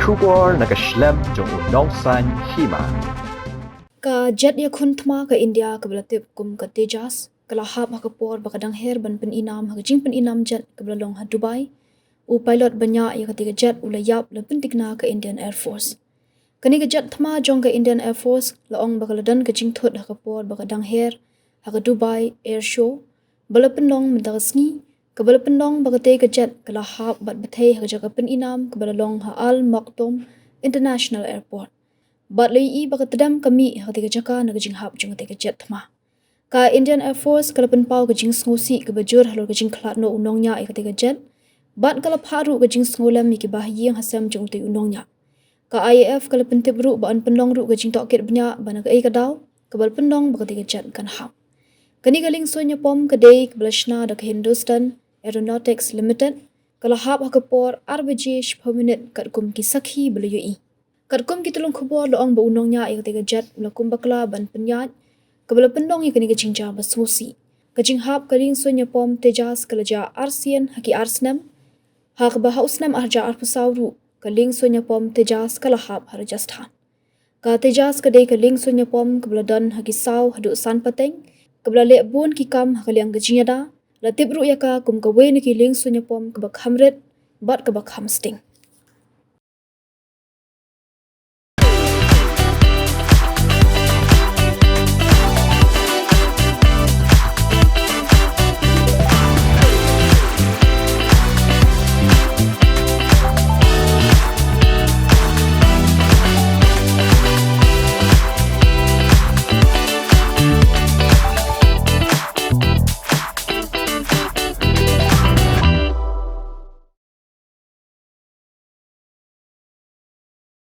Shubor nakashlem jong unong san Hima. Ka jet ya khun Thma ka India ka belatip kum ka Tejas ka lahap ha ka por bakadang her ban pen inam ha jing pen inam jet ka belalong ha Dubai u pilot banya ya ka tiga jet u layap la pen tikna ka Indian Air Force. Kani ka jet Thma jong ka Indian Air Force laong bakaladan ka jing thot ha ka por bakadang her ha ka Dubai Air Show balapen long mendagasngi ka balapen long bakate ka jet ka lahap bat bathe ha ka pen inam ka belalong ha Al Maktoum International Airport. Bat lay I bakatadam kami hakatiga jaka nagajing hap jung tiga jet Thma. Ka Indian Air Force kalapan pau kajing sngosi ka bajur halor kajing klat no unong nya hakatiga jet. Bat kalap haru kajing sngolam ki bahiyang hasam jung ti unong nya. Ka IAF kalapan tibru baan pendong ru kajing tokit bnya bana ka kadaw kabal pendong bakatiga jet kan hap. Kani galing sonya pom kadai kablashna da ka Hindustan Aeronautics Limited kalahap hakapor arbajesh per minute kat kum ki sakhi belayu Kadkum kita long kubor loong ba unong nya ay katiga jet ulakum bakla ban penyat kabala pendong ya kani kacing jaba susi kacing hap kaling sonya pom Tejas kalaja arsian haki arsnam hak ba hausnam arja arpusauru kaling sonya pom Tejas kalahap harajasthan ka Tejas kadai kaling sonya pom kabala dan haki saw hadu san pateng kabala lebun ki kam hakaliang gajinya da la tibru ya ka kum ka wen ki ling sonya pom kabak hamret bat kabak hamsting